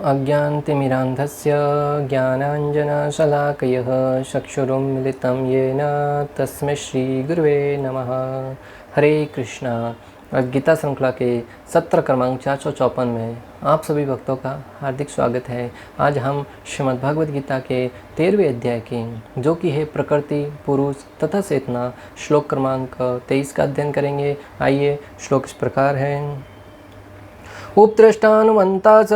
अज्ञानतिमिरान्धस्य ज्ञानाञ्जनशलाकयः चक्षुरुन्मिलितं येन तस्मै श्रीगुरुवे नमः। हरे कृष्णा। गीता श्रृंखला के सत्र क्रमांक 454 में आप सभी भक्तों का हार्दिक स्वागत है। आज हम श्रीमद् भागवत गीता के 13वें अध्याय की, जो कि है प्रकृति, पुरुष तथा चेतना, श्लोक क्रमांक 23 का अध्ययन करेंगे। आइए, श्लोक इस प्रकार है। उपद्रष्टानुमन्ता च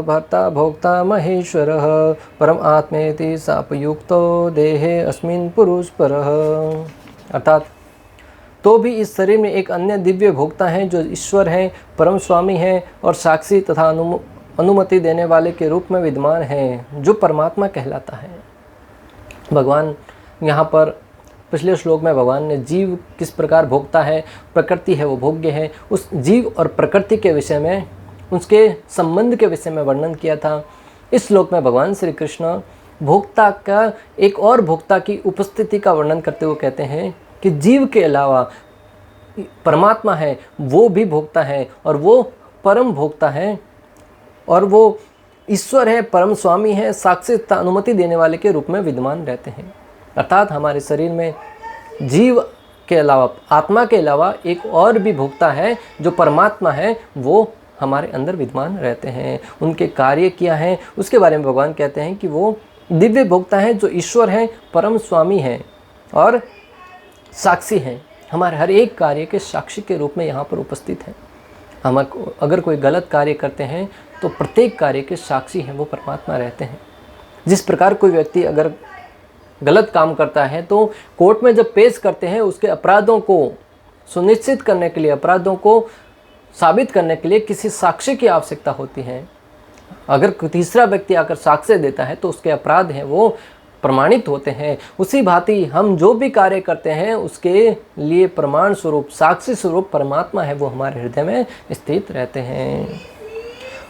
भर्ता भोक्ता महेश्वरः परम आत्मेति सापयुक्तो देहे अस्मिन् पुरुष परः। अर्थात तो भी इस शरीर में एक अन्य दिव्य भोक्ता है जो ईश्वर है, परम स्वामी है और साक्षी तथा अनुमति देने वाले के रूप में विद्यमान है, जो परमात्मा कहलाता है। भगवान यहाँ पर पिछले श्लोक में भगवान ने जीव किस प्रकार भोगता है, प्रकृति है वो भोग्य है, उस जीव और प्रकृति के विषय में, उसके संबंध के विषय में वर्णन किया था। इस श्लोक में भगवान श्री कृष्ण भोक्ता का एक और भोक्ता की उपस्थिति का वर्णन करते हुए कहते हैं कि जीव के अलावा परमात्मा है, वो भी भोक्ता है और वो परम भोक्ता है और वो ईश्वर है, परम स्वामी है, साक्षी तथा अनुमति देने वाले के रूप में विद्यमान रहते हैं। अर्थात हमारे शरीर में जीव के अलावा, आत्मा के अलावा एक और भी भोक्ता है जो परमात्मा है, वो हमारे अंदर विद्यमान रहते हैं। उनके कार्य क्या हैं उसके बारे में भगवान कहते हैं कि वो दिव्य भोक्ता है जो ईश्वर है, परम स्वामी है और साक्षी हैं। हमारे हर एक कार्य के साक्षी के रूप में यहाँ पर उपस्थित हैं। हम अगर कोई गलत कार्य करते हैं तो प्रत्येक कार्य के साक्षी हैं वो परमात्मा रहते हैं। जिस प्रकार कोई व्यक्ति अगर गलत काम करता है तो कोर्ट में जब पेश करते हैं, उसके अपराधों को सुनिश्चित करने के लिए, अपराधों को साबित करने के लिए किसी साक्ष्य की आवश्यकता होती है। अगर तीसरा व्यक्ति आकर साक्ष्य देता है तो उसके अपराध हैं वो प्रमाणित होते हैं। उसी भांति हम जो भी कार्य करते हैं उसके लिए प्रमाण स्वरूप, साक्षी स्वरूप परमात्मा है, वो हमारे हृदय में स्थित रहते हैं,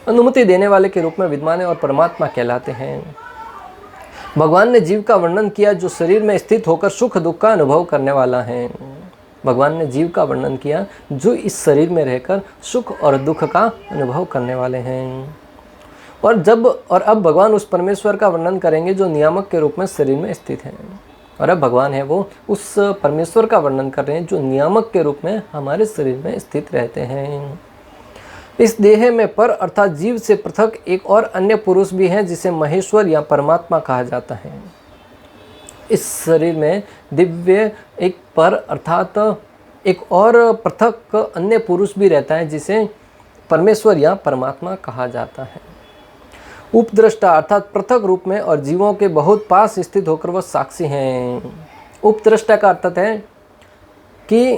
अनुमति देने वाले के रूप में विद्यमान और परमात्मा कहलाते हैं। भगवान ने जीव का वर्णन किया जो शरीर में स्थित होकर सुख दुख का अनुभव करने वाला है। भगवान ने जीव का वर्णन किया जो इस शरीर में रहकर सुख और दुख का अनुभव करने वाले हैं। और अब भगवान उस परमेश्वर का वर्णन करेंगे जो नियामक के रूप में शरीर में स्थित है। और अब भगवान है वो उस परमेश्वर का वर्णन कर रहे हैं जो नियामक के रूप में हमारे शरीर में स्थित रहते हैं। इस देह में पर अर्थात जीव से पृथक एक और अन्य पुरुष भी है जिसे महेश्वर या परमात्मा कहा जाता है। इस शरीर में दिव्य एक पर अर्थात एक और पृथक अन्य पुरुष भी रहता है जिसे परमेश्वर या परमात्मा कहा जाता है। उपद्रष्टा अर्थात पृथक रूप में और जीवों के बहुत पास स्थित होकर वह साक्षी हैं। उपद्रष्टा का अर्थ है कि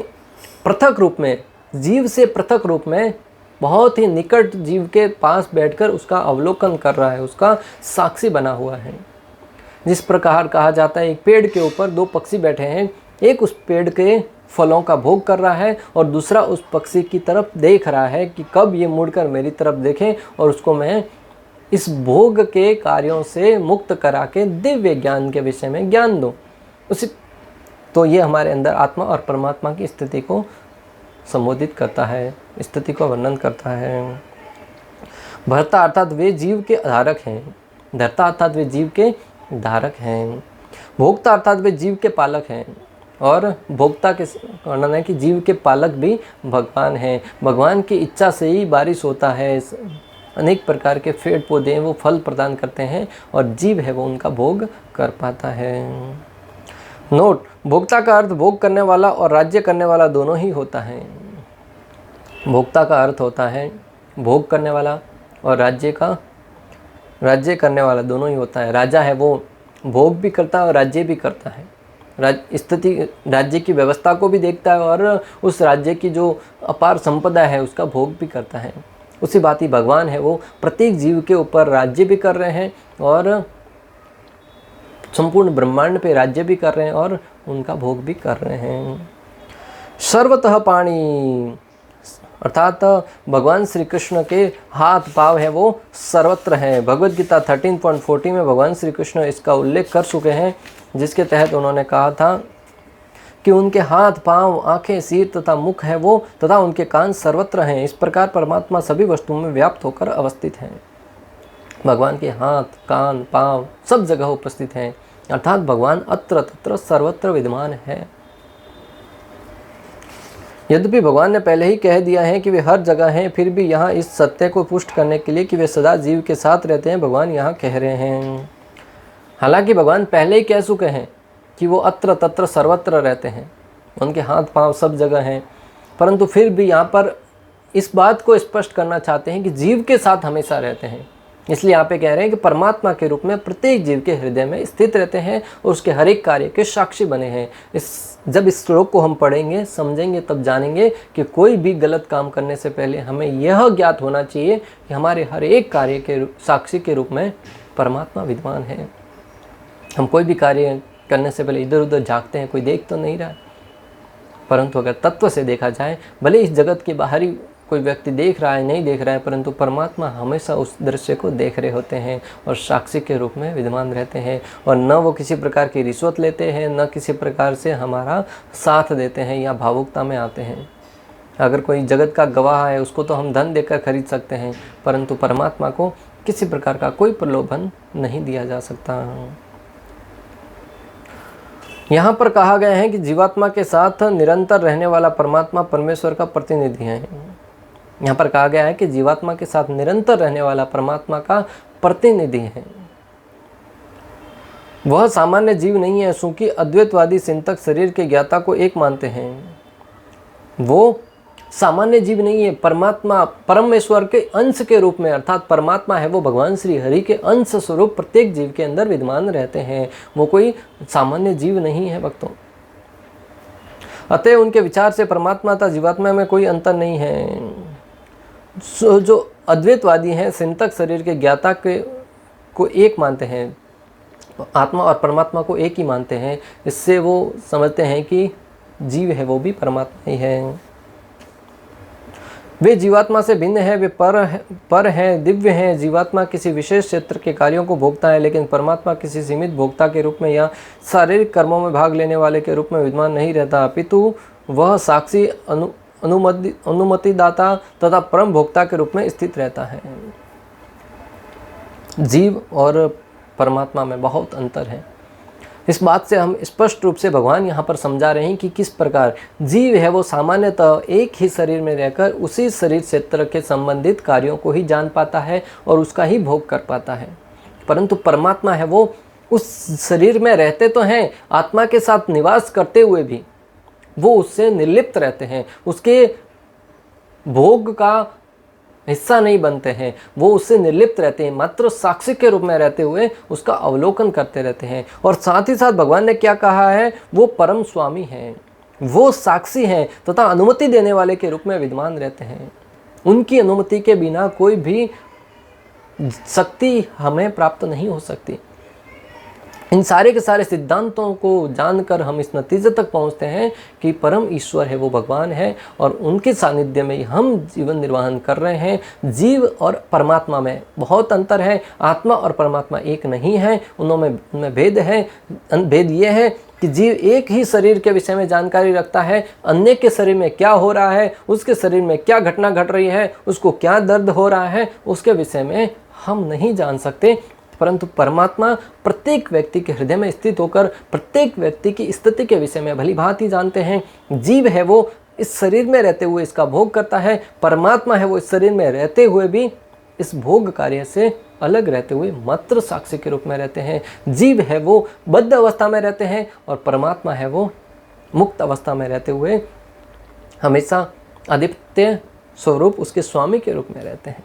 पृथक रूप में, जीव से पृथक रूप में बहुत ही निकट जीव के पास बैठकर उसका अवलोकन कर रहा है, उसका साक्षी बना हुआ है। जिस प्रकार कहा जाता है एक पेड़ के ऊपर दो पक्षी बैठे हैं, एक उस पेड़ के फलों का भोग कर रहा है और दूसरा उस पक्षी की तरफ देख रहा है कि कब ये मुड़कर मेरी तरफ देखें और उसको मैं इस भोग के कार्यों से मुक्त करा के दिव्य ज्ञान के विषय में ज्ञान दूँ। तो ये हमारे अंदर आत्मा और परमात्मा की स्थिति को संबोधित करता है, स्थिति को वर्णन करता है। भर्ता अर्थात वे जीव के आधारक हैं, धर्ता अर्थात वे जीव के धारक हैं, भोक्ता अर्थात वे जीव के पालक हैं और भोक्ता के वर्णन है कि जीव के पालक भी भगवान हैं। भगवान की इच्छा से ही बारिश होता है, अनेक प्रकार के पेड़ पौधे वो फल प्रदान करते हैं और जीव है वो उनका भोग कर पाता है। नोट, भोक्ता का अर्थ भोग करने वाला और राज्य करने वाला दोनों ही होता है। भोक्ता का अर्थ होता है भोग करने वाला और राज्य करने वाला दोनों ही होता है। राजा है वो भोग भी करता है और राज्य भी करता है। राज्य की व्यवस्था को भी देखता है और उस राज्य की जो अपार संपदा है उसका भोग भी करता है। उसी बात ही भगवान है वो प्रत्येक जीव के ऊपर राज्य भी कर रहे हैं और संपूर्ण ब्रह्मांड पे राज्य भी कर रहे हैं और उनका भोग भी कर रहे हैं। सर्वतः पाणी अर्थात भगवान श्री कृष्ण के हाथ पांव है वो सर्वत्र हैं। भगवद गीता 13.40 में भगवान श्री कृष्ण इसका उल्लेख कर चुके हैं, जिसके तहत उन्होंने कहा था कि उनके हाथ, पांव, आंखें, सिर तथा मुख है वो तथा उनके कान सर्वत्र हैं। इस प्रकार परमात्मा सभी वस्तुओं में व्याप्त होकर अवस्थित हैं। भगवान के हाथ, कान, पाँव सब जगह उपस्थित हैं, अर्थात भगवान अत्र तत्र सर्वत्र विद्यमान है। यद्यपि भगवान ने पहले ही कह दिया है कि वे हर जगह हैं, फिर भी यहाँ इस सत्य को पुष्ट करने के लिए कि वे सदा जीव के साथ रहते हैं, भगवान यहाँ कह रहे हैं। हालांकि भगवान पहले ही कह चुके हैं कि वो अत्र तत्र सर्वत्र रहते हैं, उनके हाथ पांव सब जगह हैं, परंतु फिर भी यहाँ पर इस बात को स्पष्ट करना चाहते हैं कि जीव के साथ हमेशा रहते हैं। इसलिए यहाँ पे कह रहे हैं कि परमात्मा के रूप में प्रत्येक जीव के हृदय में स्थित रहते हैं और उसके हर एक कार्य के साक्षी बने हैं। जब इस श्लोक को हम पढ़ेंगे, समझेंगे, तब जानेंगे कि कोई भी गलत काम करने से पहले हमें यह ज्ञात होना चाहिए कि हमारे हर एक कार्य के साक्षी के रूप में परमात्मा विद्यमान है। हम कोई भी कार्य करने से पहले इधर उधर झांकते हैं, कोई देख तो नहीं रहा, परंतु अगर तत्व से देखा जाए, भले इस जगत के बाहरी कोई व्यक्ति देख रहा है, नहीं देख रहा है, परंतु परमात्मा हमेशा उस दृश्य को देख रहे होते हैं और साक्षी के रूप में विद्यमान रहते हैं। और न वो किसी प्रकार की रिश्वत लेते हैं, न किसी प्रकार से हमारा साथ देते हैं या भावुकता में आते हैं। अगर कोई जगत का गवाह है, उसको तो हम धन देकर खरीद सकते हैं, परंतु परमात्मा को किसी प्रकार का कोई प्रलोभन नहीं दिया जा सकता। यहाँ पर कहा गया है कि जीवात्मा के साथ निरंतर रहने वाला परमात्मा परमेश्वर का प्रतिनिधि है। यहाँ पर कहा गया है कि जीवात्मा के साथ निरंतर रहने वाला परमात्मा का प्रतिनिधि है। वह सामान्य जीव नहीं है, क्योंकि अद्वैतवादी चिंतक शरीर के ज्ञाता को एक मानते हैं। वो सामान्य जीव नहीं है, परमात्मा परमेश्वर के अंश के रूप में, अर्थात परमात्मा है वो भगवान श्री हरि के अंश स्वरूप प्रत्येक जीव के अंदर विद्यमान रहते हैं। वो कोई सामान्य जीव नहीं है भक्तों। अतः उनके विचार से परमात्मा तथा जीवात्मा में कोई अंतर नहीं है। जो अद्वैतवादी हैं, चिंतक शरीर के ज्ञाता को एक मानते हैं, आत्मा और परमात्मा को एक ही मानते हैं। इससे वो समझते हैं कि जीव है वो भी परमात्मा ही है। वे जीवात्मा से भिन्न है, वे पर हैं, दिव्य हैं। जीवात्मा किसी विशेष क्षेत्र के कार्यों को भोगता है, लेकिन परमात्मा किसी सीमित भोक्ता के रूप में या शारीरिक कर्मों में भाग लेने वाले के रूप में विद्यमान नहीं रहता, अपितु वह साक्षी, अनुमतिदाता तथा परम भोक्ता के रूप में स्थित रहता है। जीव और परमात्मा में बहुत अंतर है। इस बात से हम स्पष्ट रूप से भगवान यहाँ पर समझा रहे हैं कि किस प्रकार जीव है वो सामान्यतः एक ही शरीर में रहकर उसी शरीर क्षेत्र के संबंधित कार्यों को ही जान पाता है और उसका ही भोग कर पाता है, परंतु परमात्मा है वो उस शरीर में रहते तो हैं, आत्मा के साथ निवास करते हुए भी वो उससे निर्लिप्त रहते हैं, उसके भोग का हिस्सा नहीं बनते हैं, वो उससे निर्लिप्त रहते हैं, मात्र साक्षी के रूप में रहते हुए उसका अवलोकन करते रहते हैं। और साथ ही साथ भगवान ने क्या कहा है, वो परम स्वामी हैं, वो साक्षी हैं तथा अनुमति देने वाले के रूप में विद्यमान रहते हैं। उनकी अनुमति के बिना कोई भी शक्ति हमें प्राप्त नहीं हो सकती। इन सारे के सारे सिद्धांतों को जानकर हम इस नतीजे तक पहुंचते हैं कि परम ईश्वर है वो भगवान है और उनके सानिध्य में हम जीवन निर्वाहन कर रहे हैं। जीव और परमात्मा में बहुत अंतर है, आत्मा और परमात्मा एक नहीं है, उनमें भेद है। भेद ये है कि जीव एक ही शरीर के विषय में जानकारी रखता है, अन्य के शरीर में क्या हो रहा है, उसके शरीर में क्या घटना घट रही है, उसको क्या दर्द हो रहा है, उसके विषय में हम नहीं जान सकते, परंतु परमात्मा प्रत्येक व्यक्ति के हृदय में स्थित होकर प्रत्येक व्यक्ति की स्थिति के विषय में भली भांति जानते हैं। जीव है वो इस शरीर में रहते हुए इसका भोग करता है, परमात्मा है वो इस शरीर में रहते हुए भी इस भोग कार्य से अलग रहते हुए मात्र साक्षी के रूप में रहते हैं। जीव है वो बद्ध अवस्था में रहते हैं और परमात्मा है वो मुक्त अवस्था में रहते हुए हमेशा अद्वितीय स्वरूप उसके स्वामी के रूप में रहते हैं।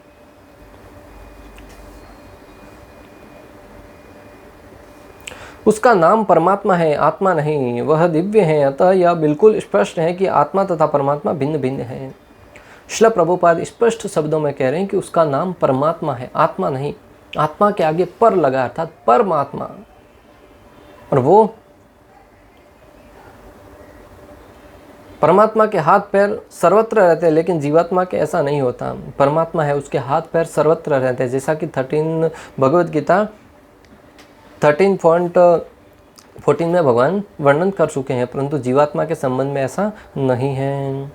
उसका नाम परमात्मा है, आत्मा नहीं, वह दिव्य है। अतः यह बिल्कुल स्पष्ट है कि आत्मा तथा परमात्मा भिन्न भिन्न हैं। श्रील प्रभुपाद स्पष्ट शब्दों में कह रहे हैं कि उसका नाम परमात्मा है, आत्मा नहीं। आत्मा के आगे पर लगा अर्थात परमात्मा, और वो परमात्मा के हाथ पैर सर्वत्र रहते हैं, लेकिन जीवात्मा के ऐसा नहीं होता। परमात्मा है उसके हाथ पैर सर्वत्र रहते हैं, जैसा कि 13 भगवद गीता 13.14 में भगवान वर्णन कर चुके हैं, परंतु जीवात्मा के संबंध में ऐसा नहीं है।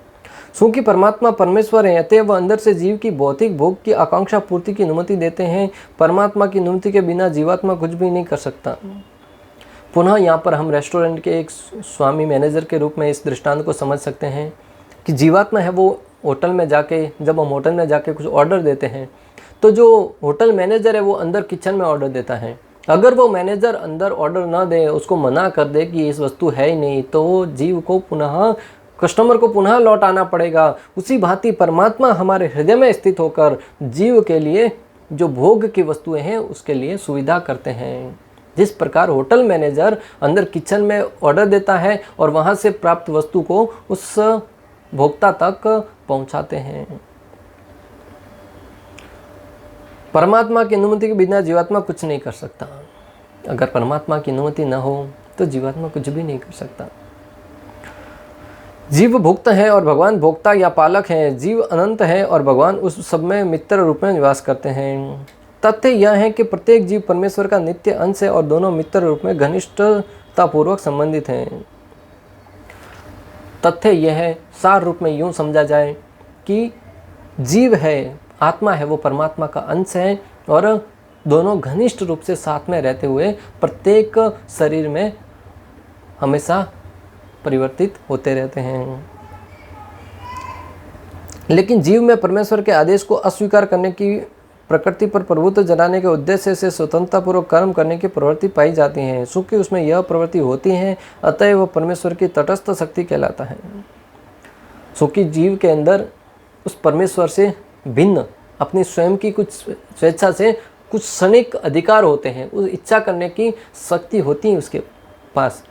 क्योंकि परमात्मा परमेश्वर है, अतएव वह अंदर से जीव की भौतिक भोग की आकांक्षा पूर्ति की अनुमति देते हैं। परमात्मा की अनुमति के बिना जीवात्मा कुछ भी नहीं कर सकता। पुनः यहाँ पर हम रेस्टोरेंट के एक स्वामी मैनेजर के रूप में इस दृष्टांत को समझ सकते हैं कि जीवात्मा है वो होटल में जाके, जब हम होटल में जाके कुछ ऑर्डर देते हैं तो जो होटल मैनेजर है वो अंदर किचन में ऑर्डर देता है। अगर वो मैनेजर अंदर ऑर्डर ना दे, उसको मना कर दे कि इस वस्तु है ही नहीं, तो वो जीव को पुनः, कस्टमर को पुनः लौटाना पड़ेगा। उसी भांति परमात्मा हमारे हृदय में स्थित होकर जीव के लिए जो भोग की वस्तुएं हैं उसके लिए सुविधा करते हैं। जिस प्रकार होटल मैनेजर अंदर किचन में ऑर्डर देता है और वहाँ से प्राप्त वस्तु को उस भोक्ता तक पहुँचाते हैं। परमात्मा की अनुमति के बिना जीवात्मा कुछ नहीं कर सकता। अगर परमात्मा की अनुमति न हो तो जीवात्मा कुछ भी नहीं कर सकता। जीव भुक्त है और भगवान भोक्ता या पालक हैं। जीव अनंत है और भगवान उस सब में मित्र रूप में निवास करते हैं। तथ्य यह है कि प्रत्येक जीव परमेश्वर का नित्य अंश है और दोनों मित्र रूप में घनिष्ठतापूर्वक संबंधित हैं। तथ्य यह है, सार रूप में यूं समझा जाए कि जीव है, आत्मा है, वो परमात्मा का अंश है और दोनों घनिष्ठ रूप से साथ में रहते हुए प्रत्येक शरीर में हमेशा परिवर्तित होते रहते हैं। लेकिन जीव में परमेश्वर के आदेश को अस्वीकार करने की, प्रकृति पर प्रभुत्व जताने के उद्देश्य से स्वतंत्रतापूर्वक कर्म करने की प्रवृत्ति पाई जाती है। चूँकि उसमें यह प्रवृत्ति होती है, अतः वह परमेश्वर की तटस्थ शक्ति कहलाता है। चूँकि जीव के अंदर उस परमेश्वर से भिन्न अपनी स्वयं की कुछ स्वेच्छा से कुछ क्षणिक अधिकार होते हैं, उस इच्छा करने की शक्ति होती है उसके पास,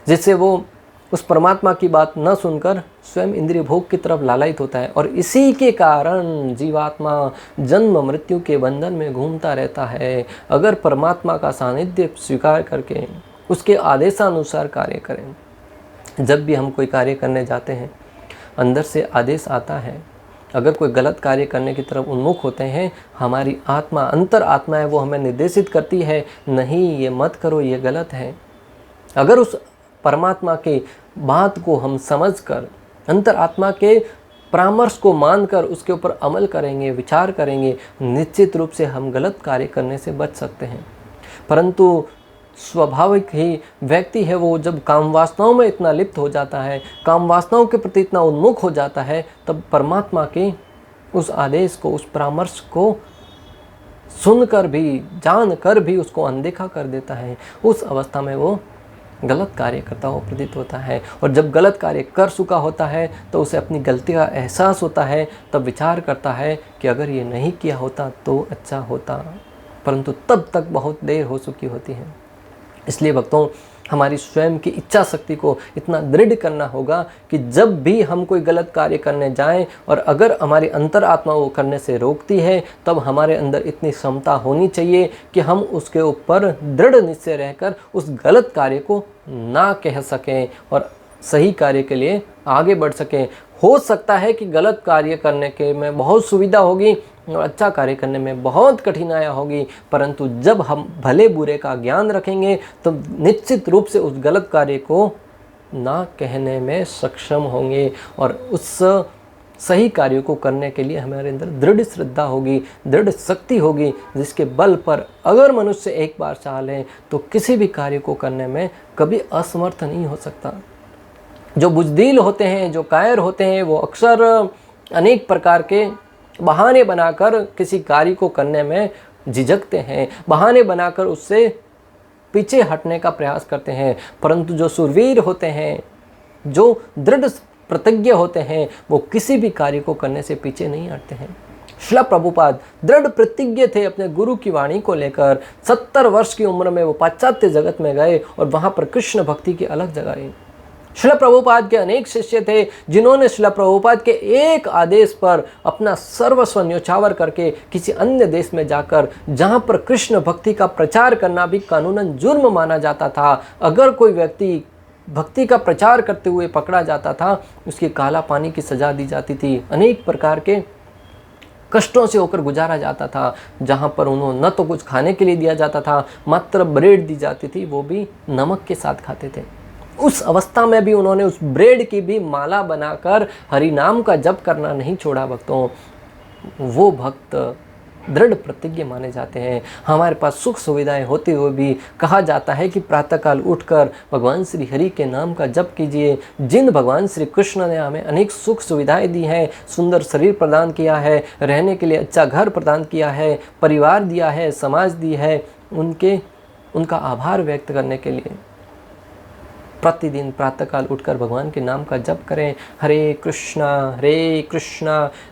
जिससे वो उस परमात्मा की बात न सुनकर स्वयं इंद्रिय भोग की तरफ लालायित होता है। और इसी के कारण जीवात्मा जन्म मृत्यु के बंधन में घूमता रहता है। अगर परमात्मा का सानिध्य स्वीकार करके उसके आदेशानुसार कार्य करें, जब भी हम कोई कार्य करने जाते हैं अंदर से आदेश आता है। अगर कोई गलत कार्य करने की तरफ उन्मुख होते हैं, हमारी आत्मा, अंतर आत्मा है, वो हमें निर्देशित करती है, नहीं ये मत करो, ये गलत है। अगर उस परमात्मा के बात को हम समझकर, अंतर आत्मा के परामर्श को मानकर उसके ऊपर अमल करेंगे, विचार करेंगे, निश्चित रूप से हम गलत कार्य करने से बच सकते हैं। परंतु स्वाभाविक ही व्यक्ति है वो जब काम वासनाओं में इतना लिप्त हो जाता है, काम वासनाओं के प्रति इतना उन्मुख हो जाता है, तब परमात्मा के उस आदेश को, उस परामर्श को सुनकर भी, जानकर भी उसको अनदेखा कर देता है। उस अवस्था में वो गलत कार्य करता हुआ प्रतीत होता है। और जब गलत कार्य कर चुका होता है तो उसे अपनी गलती का एहसास होता है, तब विचार करता है कि अगर ये नहीं किया होता तो अच्छा होता, परंतु तब तक बहुत देर हो चुकी होती है। इसलिए भक्तों, हमारी स्वयं की इच्छा शक्ति को इतना दृढ़ करना होगा कि जब भी हम कोई गलत कार्य करने जाएं और अगर हमारी अंतरात्मा वो करने से रोकती है, तब हमारे अंदर इतनी क्षमता होनी चाहिए कि हम उसके ऊपर दृढ़ निश्चय रहकर उस गलत कार्य को ना कह सकें और सही कार्य के लिए आगे बढ़ सकें। हो सकता है कि गलत कार्य करने के में बहुत सुविधा होगी और अच्छा कार्य करने में बहुत कठिनाइयाँ होगी, परंतु जब हम भले बुरे का ज्ञान रखेंगे तो निश्चित रूप से उस गलत कार्य को ना कहने में सक्षम होंगे और उस सही कार्य को करने के लिए हमारे अंदर दृढ़ श्रद्धा होगी, दृढ़ शक्ति होगी, जिसके बल पर अगर मनुष्य एक बार चाह ले तो किसी भी कार्य को करने में कभी असमर्थ नहीं हो सकता। जो बुजदिल होते हैं, जो कायर होते हैं, वो अक्सर अनेक प्रकार के बहाने बनाकर किसी कार्य को करने में झिझकते हैं, बहाने बनाकर उससे पीछे हटने का प्रयास करते हैं। परंतु जो सुरवीर होते हैं, जो दृढ़ प्रतिज्ञ होते हैं, वो किसी भी कार्य को करने से पीछे नहीं हटते हैं। श्रील प्रभुपाद दृढ़ प्रतिज्ञ थे अपने गुरु की वाणी को लेकर। 70 वर्ष की उम्र में वो पाश्चात्य जगत में गए और वहाँ पर कृष्ण भक्ति की अलग जगाई। श्रील प्रभुपाद के अनेक शिष्य थे जिन्होंने श्रील प्रभुपाद के एक आदेश पर अपना सर्वस्व न्योछावर करके किसी अन्य देश में जाकर, जहां पर कृष्ण भक्ति का प्रचार करना भी कानूनन जुर्म माना जाता था, अगर कोई व्यक्ति भक्ति का प्रचार करते हुए पकड़ा जाता था, उसकी काला पानी की सजा दी जाती थी। अनेक प्रकार के कष्टों से होकर गुजारा जाता था, जहां पर उन्होंने न तो कुछ खाने के लिए दिया जाता था, मात्र ब्रेड दी जाती थी, वो भी नमक के साथ खाते थे। उस अवस्था में भी उन्होंने उस ब्रेड की भी माला बनाकर हरि नाम का जप करना नहीं छोड़ा भक्तों। वो भक्त दृढ़ प्रतिज्ञ माने जाते हैं। हमारे पास सुख सुविधाएं होते हुए भी कहा जाता है कि प्रातःकाल उठकर भगवान श्री हरि के नाम का जप कीजिए। जिन भगवान श्री कृष्ण ने हमें अनेक सुख सुविधाएं दी हैं, सुंदर शरीर प्रदान किया है, रहने के लिए अच्छा घर प्रदान किया है, परिवार दिया है, समाज दी है, उनका आभार व्यक्त करने के लिए प्रतिदिन प्रातःकाल उठकर भगवान के नाम का जप करें। हरे कृष्णा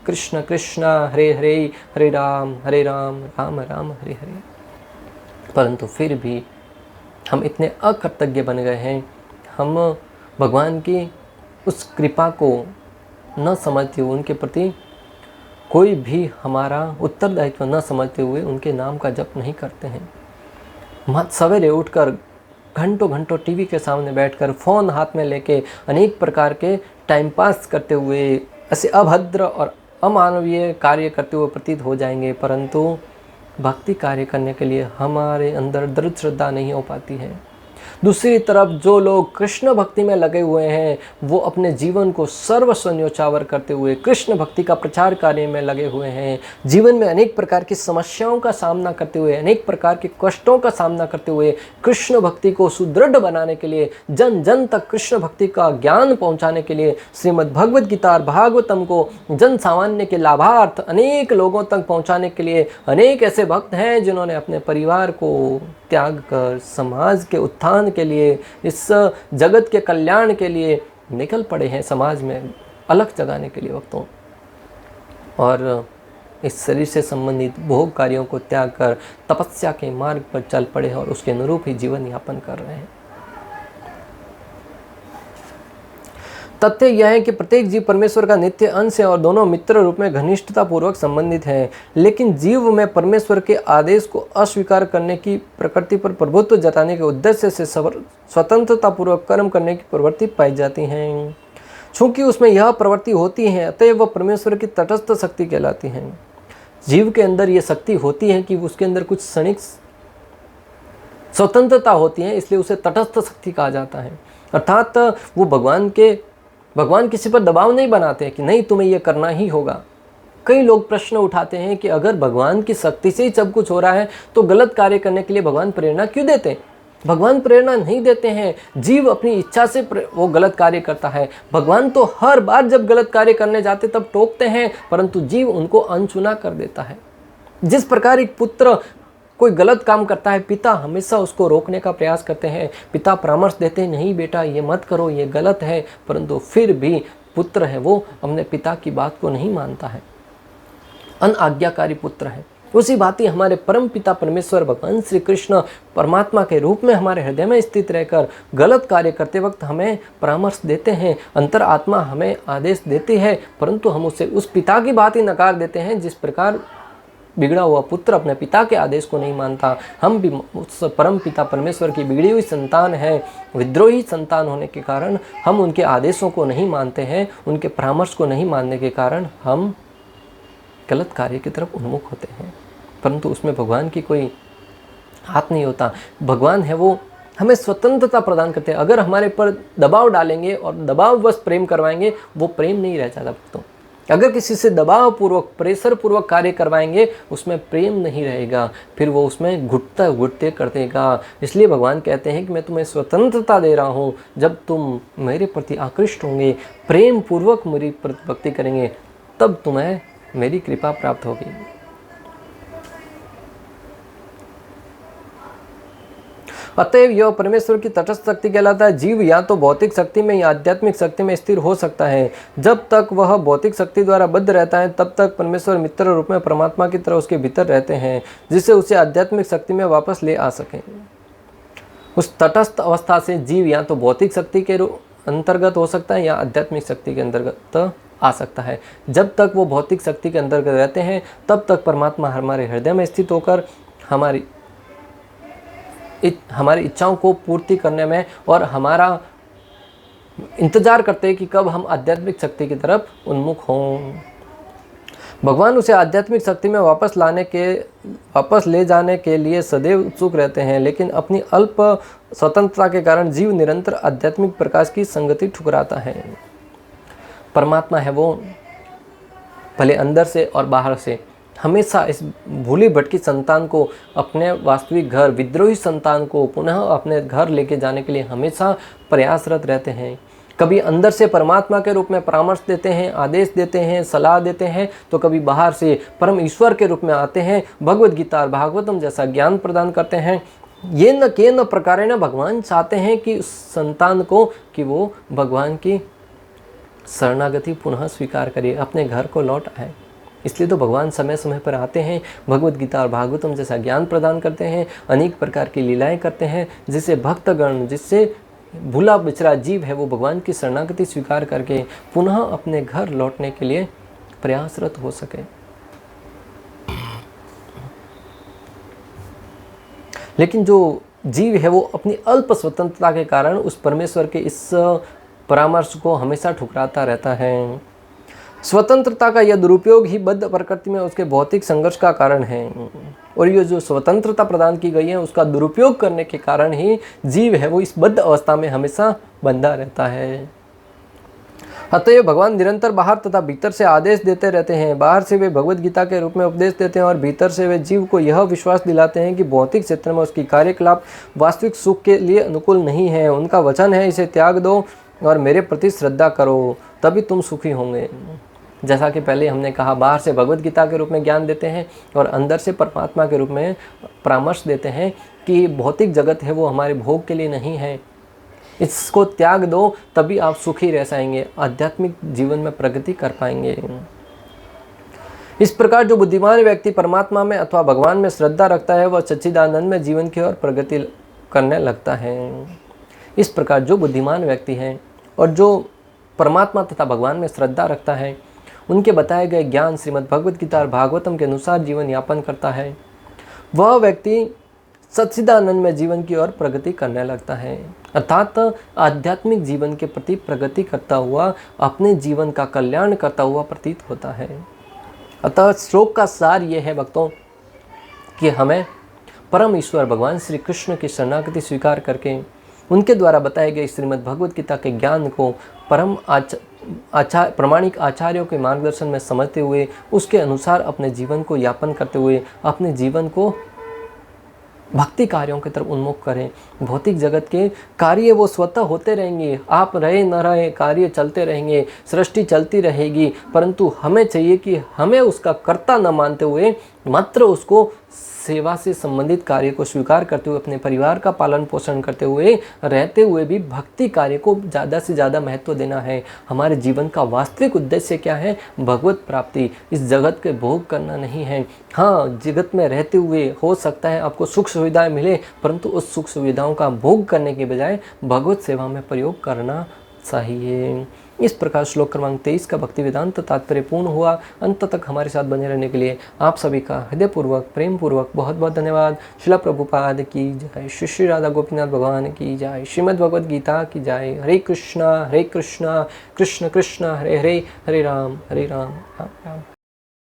कृष्ण कृष्ण हरे हरे, हरे राम राम राम हरे हरे। परंतु फिर भी हम इतने अकृतज्ञ बन गए हैं, हम भगवान की उस कृपा को न समझते हुए, उनके प्रति कोई भी हमारा उत्तरदायित्व न समझते हुए उनके नाम का जप नहीं करते हैं। सवेरे उठकर घंटों घंटों टीवी के सामने बैठकर फ़ोन हाथ में लेके अनेक प्रकार के टाइम पास करते हुए ऐसे अभद्र और अमानवीय कार्य करते हुए प्रतीत हो जाएंगे, परंतु भक्ति कार्य करने के लिए हमारे अंदर दृढ़ श्रद्धा नहीं हो पाती है। दूसरी तरफ जो लोग कृष्ण भक्ति में लगे हुए हैं, वो अपने जीवन को सर्वस्व न्योछावर करते हुए कृष्ण भक्ति का प्रचार कार्य में लगे हुए हैं। जीवन में अनेक प्रकार की समस्याओं का सामना करते हुए, अनेक प्रकार के कष्टों का सामना करते हुए कृष्ण भक्ति को सुदृढ़ बनाने के लिए, जन जन तक कृष्ण भक्ति का ज्ञान पहुंचाने के लिए श्रीमद् भगवद गीता और भागवतम को जन सामान्य के लाभार्थ अनेक लोगों तक पहुंचाने के लिए अनेक ऐसे भक्त हैं जिन्होंने अपने परिवार को त्याग कर समाज के उत्थान के लिए, इस जगत के कल्याण के लिए निकल पड़े हैं, समाज में अलग जगाने के लिए भक्तों। और इस शरीर से संबंधित भोग कार्यों को त्याग कर तपस्या के मार्ग पर चल पड़े और उसके अनुरूप ही जीवन यापन कर रहे हैं। तथ्य यह है कि प्रत्येक जीव परमेश्वर का नित्य अंश है और दोनों मित्र रूप में घनिष्ठता पूर्वक संबंधित हैं, लेकिन जीव में परमेश्वर के आदेश को अस्वीकार करने की प्रकृति पर प्रभुत्व जताने के उद्देश्य से स्वतंत्रता पूर्वक कर्म करने की प्रवृत्ति पाई जाती है। चूंकि उसमें यह प्रवृत्ति होती है, अतएव वह परमेश्वर की तटस्थ शक्ति कहलाती है। जीव के अंदर यह शक्ति होती है कि उसके अंदर कुछ क्षणिक स्वतंत्रता होती है, इसलिए उसे तटस्थ शक्ति कहा जाता है। अर्थात वो भगवान किसी पर दबाव नहीं बनाते कि नहीं तुम्हें यह करना ही होगा। कई लोग प्रश्न उठाते हैं कि अगर भगवान की शक्ति से ही सब कुछ हो रहा है तो गलत कार्य करने के लिए भगवान प्रेरणा क्यों देते हैं? भगवान प्रेरणा नहीं देते हैं, जीव अपनी इच्छा से वो गलत कार्य करता है। भगवान तो हर बार जब गलत कार्य करने जाते तब टोकते हैं, परंतु जीव उनको अनसुना कर देता है। जिस प्रकार एक पुत्र कोई गलत काम करता है, पिता हमेशा उसको रोकने का प्रयास करते हैं, पिता परामर्श देते हैं नहीं बेटा ये मत करो, ये गलत है, परंतु फिर भी पुत्र है वो अपने पिता की बात को नहीं मानता है, अनाज्ञाकारी पुत्र है। उसी भांति हमारे परम पिता परमेश्वर भगवान श्री कृष्ण परमात्मा के रूप में हमारे हृदय में स्थित रहकर गलत कार्य करते वक्त हमें परामर्श देते हैं, अंतर आत्मा हमें आदेश देती है, परंतु हम उसे उस पिता की बात ही नकार देते हैं। जिस प्रकार बिगड़ा हुआ पुत्र अपने पिता के आदेश को नहीं मानता, हम भी उस परम पिता परमेश्वर की बिगड़ी हुई संतान है। विद्रोही संतान होने के कारण हम उनके आदेशों को नहीं मानते हैं, उनके परामर्श को नहीं मानने के कारण हम गलत कार्य की तरफ उन्मुख होते हैं, परंतु उसमें भगवान की कोई हाथ नहीं होता। भगवान है वो हमें स्वतंत्रता प्रदान करते हैं। अगर हमारे पर दबाव डालेंगे और दबाववश प्रेम करवाएंगे, वो प्रेम नहीं रह जाता भक्तों। अगर किसी से दबाव पूर्वक प्रेशर पूर्वक कार्य करवाएंगे, उसमें प्रेम नहीं रहेगा, फिर वो उसमें घुटते कर देगा। इसलिए भगवान कहते हैं कि मैं तुम्हें स्वतंत्रता दे रहा हूँ, जब तुम मेरे प्रति आकृष्ट होंगे, प्रेम पूर्वक मेरी भक्ति करेंगे, तब तुम्हें मेरी कृपा प्राप्त होगी। अतएव यह परमेश्वर की तटस्थ शक्ति कहलाता है। जीव या तो भौतिक शक्ति में या आध्यात्मिक शक्ति में स्थिर हो सकता है। जब तक वह भौतिक शक्ति द्वारा बद्ध रहता है, तब तक परमेश्वर मित्र रूप में परमात्मा की तरह उसके भीतर रहते हैं, जिससे उसे आध्यात्मिक शक्ति में वापस ले आ सकें। उस तटस्थ अवस्था से जीव या तो भौतिक शक्ति के अंतर्गत हो सकता है या आध्यात्मिक शक्ति के अंतर्गत आ सकता है। जब तक वो भौतिक शक्ति के अंतर्गत रहते हैं, तब तक परमात्मा हमारे हृदय में स्थित होकर हमारी इच्छाओं को पूर्ति करने में और हमारा इंतजार करते हैं कि कब हम आध्यात्मिक शक्ति की तरफ उन्मुख हों। भगवान उसे आध्यात्मिक शक्ति में वापस ले जाने के लिए सदैव उत्सुक रहते हैं, लेकिन अपनी अल्प स्वतंत्रता के कारण जीव निरंतर आध्यात्मिक प्रकाश की संगति ठुकराता है। परमात्मा है वो भले अंदर से और बाहर से हमेशा इस भूली भटकी संतान को अपने वास्तविक घर, विद्रोही संतान को पुनः अपने घर लेके जाने के लिए हमेशा प्रयासरत रहते हैं। कभी अंदर से परमात्मा के रूप में परामर्श देते हैं, आदेश देते हैं, सलाह देते हैं, तो कभी बाहर से परम ईश्वर के रूप में आते हैं, भगवद गीता और भागवतम जैसा ज्ञान प्रदान करते हैं। ये न के न प्रकारे न भगवान चाहते हैं कि उस संतान को कि वो भगवान की शरणागति पुनः स्वीकार करे, अपने घर को लौट आए। इसलिए तो भगवान समय समय पर आते हैं, भगवद गीता और भागवतम जैसा ज्ञान प्रदान करते हैं, अनेक प्रकार की लीलाएं करते हैं, जिससे भक्तगण, जिससे भूला बिछड़ा जीव है वो भगवान की शरणागति स्वीकार करके पुनः अपने घर लौटने के लिए प्रयासरत हो सके। लेकिन जो जीव है वो अपनी अल्प स्वतंत्रता के कारण उस परमेश्वर के इस परामर्श को हमेशा ठुकराता रहता है। स्वतंत्रता का यह दुरुपयोग ही बद्ध प्रकृति में उसके भौतिक संघर्ष का कारण है, और ये जो स्वतंत्रता प्रदान की गई है उसका दुरुपयोग करने के कारण ही जीव है वो इस बद्ध अवस्था में हमेशा बंधा रहता है। अतएव भगवान निरंतर बाहर तथा भीतर से आदेश देते रहते हैं। बाहर से वे भगवद गीता के रूप में उपदेश देते हैं और भीतर से वे जीव को यह विश्वास दिलाते हैं कि भौतिक क्षेत्र में उसकी कार्यकलाप वास्तविक सुख के लिए अनुकूल नहीं है। उनका वचन है, इसे त्याग दो और मेरे प्रति श्रद्धा करो, तभी तुम सुखी होंगे। जैसा कि पहले हमने कहा, बाहर से भगवद गीता के रूप में ज्ञान देते हैं और अंदर से परमात्मा के रूप में परामर्श देते हैं कि भौतिक जगत है वो हमारे भोग के लिए नहीं है, इसको त्याग दो, तभी आप सुखी रह जाएंगे, आध्यात्मिक जीवन में प्रगति कर पाएंगे। इस प्रकार जो बुद्धिमान व्यक्ति परमात्मा में अथवा भगवान में श्रद्धा रखता है वह सच्चिदानंद में जीवन की ओर प्रगति करने लगता है। इस प्रकार जो बुद्धिमान व्यक्ति हैं और जो परमात्मा तथा भगवान में श्रद्धा रखता है, उनके बताए गए ज्ञान श्रीमद् भगवद गीता और भागवतम के अनुसार जीवन यापन करता है, वह व्यक्ति सच्चिदानंद में जीवन की ओर प्रगति करने लगता है, अर्थात आध्यात्मिक जीवन के प्रति प्रगति करता हुआ अपने जीवन का कल्याण करता हुआ प्रतीत होता है। अतः श्लोक का सार ये है भक्तों कि हमें परम ईश्वर भगवान श्री कृष्ण की शरणागति स्वीकार करके उनके द्वारा बताए गए श्रीमद् भगवद गीता के ज्ञान को प्रमाणिक आचार्यों के मार्गदर्शन में समझते हुए उसके अनुसार अपने जीवन को यापन करते हुए अपने जीवन को भक्ति कार्यों की तरफ उन्मुख करें। भौतिक जगत के कार्य वो स्वतः होते रहेंगे, आप रहे न रहे कार्य चलते रहेंगे, सृष्टि चलती रहेगी, परंतु हमें चाहिए कि हमें उसका कर्ता न मानते हुए मात्र उसको सेवा से संबंधित कार्य को स्वीकार करते हुए अपने परिवार का पालन पोषण करते हुए रहते हुए भी भक्ति कार्य को ज़्यादा से ज़्यादा महत्व देना है। हमारे जीवन का वास्तविक उद्देश्य क्या है? भगवत प्राप्ति, इस जगत के भोग करना नहीं है। हाँ, जगत में रहते हुए हो सकता है आपको सुख सुविधाएं मिले, परंतु उस सुख सुविधाओं का भोग करने के बजाय भगवत सेवा में प्रयोग करना चाहिए। इस प्रकार श्लोक क्रमांक 23 का भक्ति वेदांत तात्पर्य पूर्ण हुआ। अंत तक हमारे साथ बने रहने के लिए आप सभी का हृदयपूर्वक प्रेम पूर्वक बहुत बहुत धन्यवाद। श्रील प्रभुपाद की जय, श्री श्री राधा गोपीनाथ भगवान की जय, श्रीमद् भगवद गीता की जय। हरे कृष्णा कृष्ण कृष्ण हरे हरे, हरे राम राम राम।